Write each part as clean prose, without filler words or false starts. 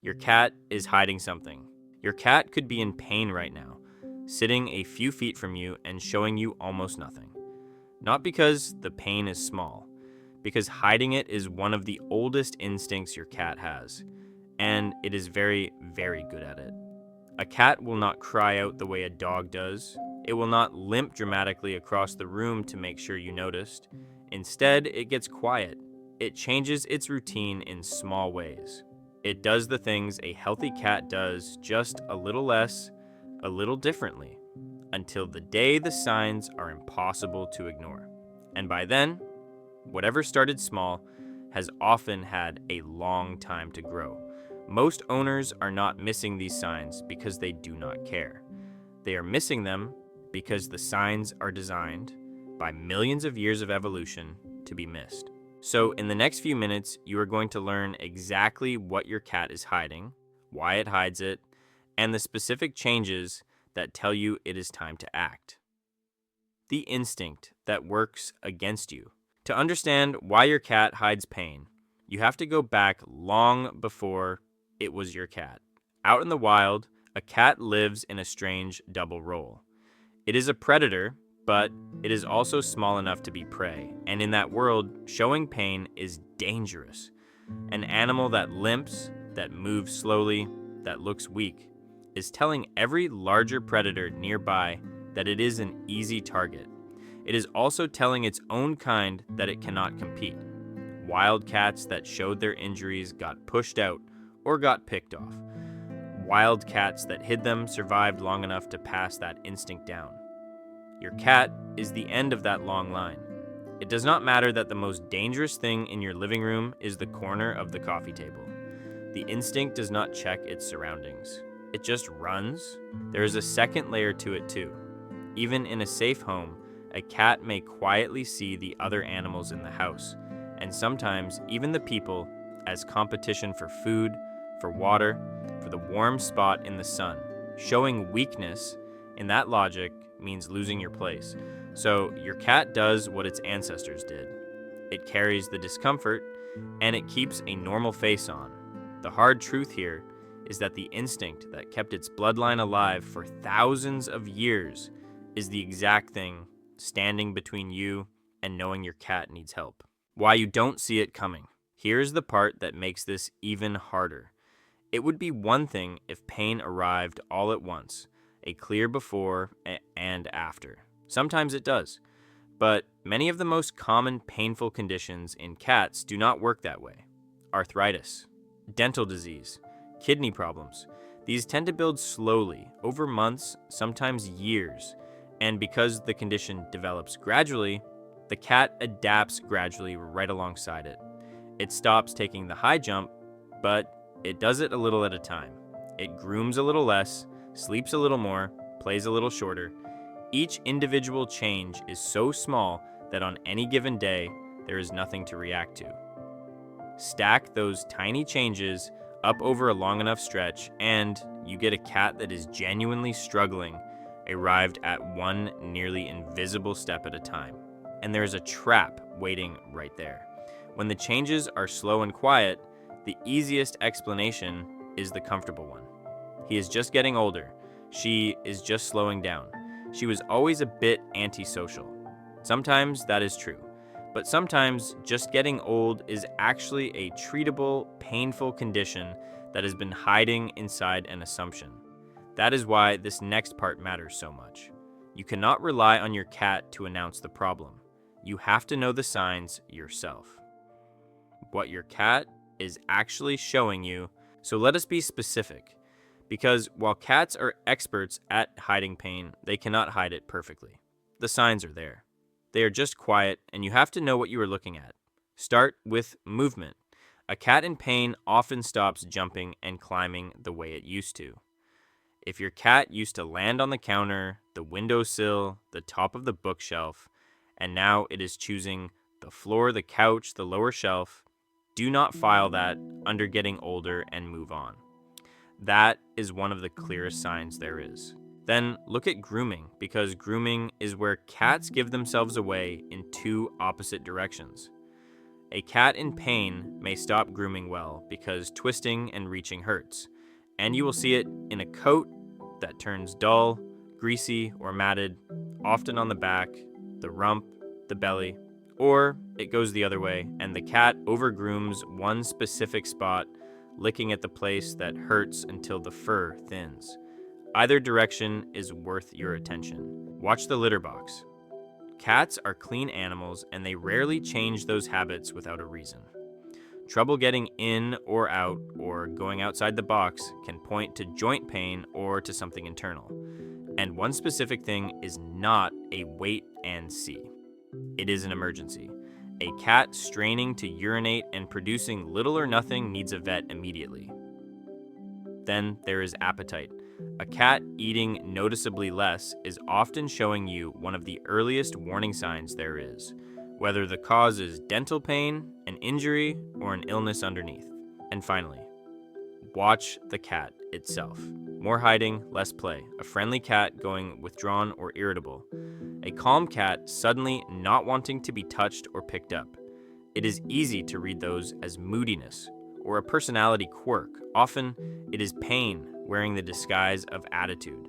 Your cat is hiding something. Your cat could be in pain right now, sitting a few feet from you and showing you almost nothing. Not because the pain is small, because hiding it is one of the oldest instincts your cat has, and it is very, very good at it. A cat will not cry out the way a dog does. It will not limp dramatically across the room to make sure you noticed. Instead, it gets quiet. It changes its routine in small ways. It does the things a healthy cat does, just a little less, a little differently, until the day the signs are impossible to ignore. And by then, whatever started small has often had a long time to grow. Most owners are not missing these signs because they do not care. They are missing them because the signs are designed by millions of years of evolution to be missed. So in the next few minutes, you are going to learn exactly what your cat is hiding, why it hides it, and the specific changes that tell you it is time to act. The instinct that works against you. To understand why your cat hides pain, you have to go back long before it was your cat. Out in the wild, a cat lives in a strange double role. It is a predator, but it is also small enough to be prey. And in that world, showing pain is dangerous. An animal that limps, that moves slowly, that looks weak, is telling every larger predator nearby that it is an easy target. It is also telling its own kind that it cannot compete. Wild cats that showed their injuries got pushed out or got picked off. Wild cats that hid them survived long enough to pass that instinct down. Your cat is the end of that long line. It does not matter that the most dangerous thing in your living room is the corner of the coffee table. The instinct does not check its surroundings. It just runs. There is a second layer to it too. Even in a safe home, a cat may quietly see the other animals in the house, and sometimes even the people, as competition for food, for water, for the warm spot in the sun. Showing weakness, in that logic, means losing your place. So your cat does what its ancestors did. It carries the discomfort, and it keeps a normal face on. The hard truth here is that the instinct that kept its bloodline alive for thousands of years is the exact thing standing between you and knowing your cat needs help. Why you don't see it coming. Here's the part that makes this even harder. It would be one thing if pain arrived all at once, a clear before and after. Sometimes it does, but many of the most common painful conditions in cats do not work that way. Arthritis, dental disease, kidney problems. These tend to build slowly, over months, sometimes years, and because the condition develops gradually, the cat adapts gradually right alongside it. It stops taking the high jump, but it does it a little at a time. It grooms a little less, sleeps a little more, plays a little shorter. Each individual change is so small that on any given day, there is nothing to react to. Stack those tiny changes up over a long enough stretch, and you get a cat that is genuinely struggling, arrived at one nearly invisible step at a time. And there is a trap waiting right there. When the changes are slow and quiet, the easiest explanation is the comfortable one. He is just getting older. She is just slowing down. She was always a bit antisocial. Sometimes that is true, but sometimes just getting old is actually a treatable, painful condition that has been hiding inside an assumption. That is why this next part matters so much. You cannot rely on your cat to announce the problem. You have to know the signs yourself. What your cat is actually showing you. So let us be specific. Because while cats are experts at hiding pain, they cannot hide it perfectly. The signs are there. They are just quiet, and you have to know what you are looking at. Start with movement. A cat in pain often stops jumping and climbing the way it used to. If your cat used to land on the counter, the windowsill, the top of the bookshelf, and now it is choosing the floor, the couch, the lower shelf, do not file that under getting older and move on. That is one of the clearest signs there is. Then look at grooming, because grooming is where cats give themselves away in two opposite directions. A cat in pain may stop grooming well because twisting and reaching hurts, and you will see it in a coat that turns dull, greasy, or matted, often on the back, the rump, the belly, or it goes the other way and the cat overgrooms one specific spot, licking at the place that hurts until the fur thins. Either direction is worth your attention. Watch the litter box. Cats are clean animals and they rarely change those habits without a reason. Trouble getting in or out or going outside the box can point to joint pain or to something internal. And one specific thing is not a wait and see. It is an emergency. A cat straining to urinate and producing little or nothing needs a vet immediately. Then there is appetite. A cat eating noticeably less is often showing you one of the earliest warning signs there is, whether the cause is dental pain, an injury, or an illness underneath. And finally, watch the cat itself. More hiding, less play. A friendly cat going withdrawn or irritable. A calm cat suddenly not wanting to be touched or picked up. It is easy to read those as moodiness or a personality quirk. Often, it is pain wearing the disguise of attitude.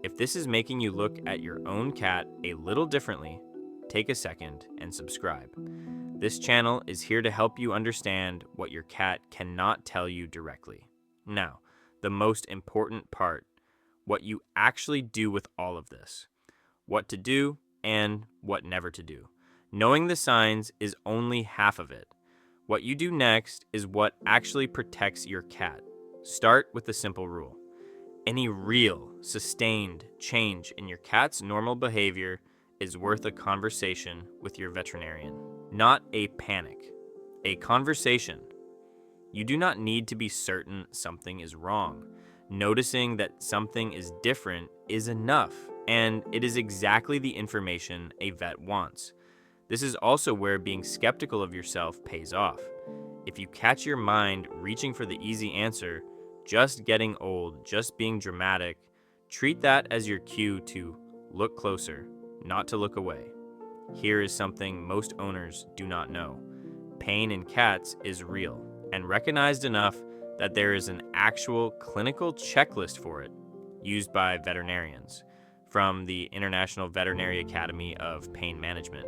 If this is making you look at your own cat a little differently, take a second and subscribe. This channel is here to help you understand what your cat cannot tell you directly. Now, the most important part, what you actually do with all of this. What to do and what never to do. Knowing the signs is only half of it. What you do next is what actually protects your cat. Start with the simple rule. Any real, sustained change in your cat's normal behavior is worth a conversation with your veterinarian. Not a panic, a conversation. You do not need to be certain something is wrong. Noticing that something is different is enough, and it is exactly the information a vet wants. This is also where being skeptical of yourself pays off. If you catch your mind reaching for the easy answer, just getting old, just being dramatic, treat that as your cue to look closer, not to look away. Here is something most owners do not know. Pain in cats is real and recognized enough that there is an actual clinical checklist for it used by veterinarians from the International Veterinary Academy of Pain Management.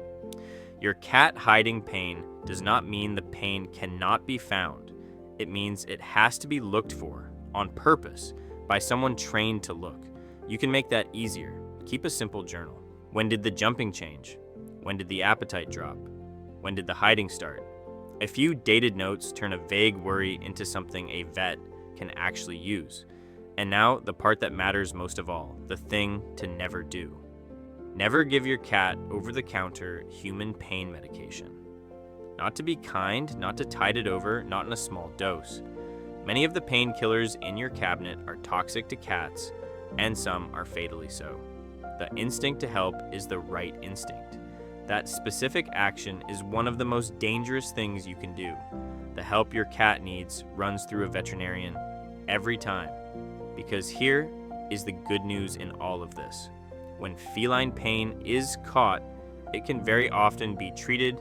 Your cat hiding pain does not mean the pain cannot be found. It means it has to be looked for on purpose by someone trained to look. You can make that easier. Keep a simple journal. When did the jumping change? When did the appetite drop? When did the hiding start? A few dated notes turn a vague worry into something a vet can actually use. And now, the part that matters most of all, the thing to never do. Never give your cat over-the-counter human pain medication. Not to be kind, not to tide it over, not in a small dose. Many of the painkillers in your cabinet are toxic to cats, and some are fatally so. The instinct to help is the right instinct. That specific action is one of the most dangerous things you can do. The help your cat needs runs through a veterinarian every time. Because here is the good news in all of this. When feline pain is caught, it can very often be treated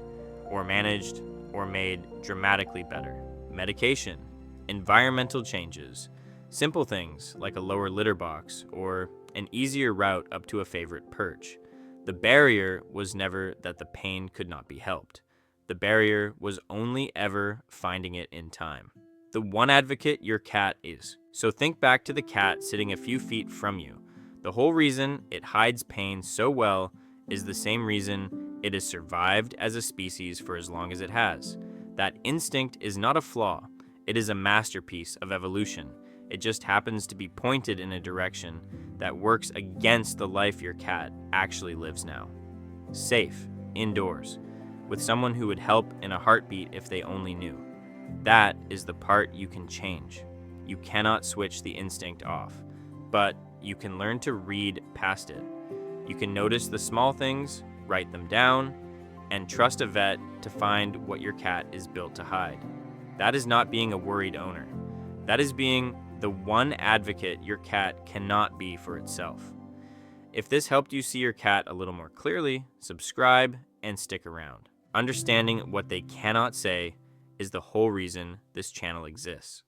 or managed or made dramatically better. Medication, environmental changes, simple things like a lower litter box or an easier route up to a favorite perch. The barrier was never that the pain could not be helped. The barrier was only ever finding it in time. The one advocate your cat is. So think back to the cat sitting a few feet from you. The whole reason it hides pain so well is the same reason it has survived as a species for as long as it has. That instinct is not a flaw. It is a masterpiece of evolution. It just happens to be pointed in a direction that works against the life your cat actually lives now. Safe, indoors, with someone who would help in a heartbeat if they only knew. That is the part you can change. You cannot switch the instinct off, but you can learn to read past it. You can notice the small things, write them down, and trust a vet to find what your cat is built to hide. That is not being a worried owner. That is being the one advocate your cat cannot be for itself. If this helped you see your cat a little more clearly, subscribe and stick around. Understanding what they cannot say is the whole reason this channel exists.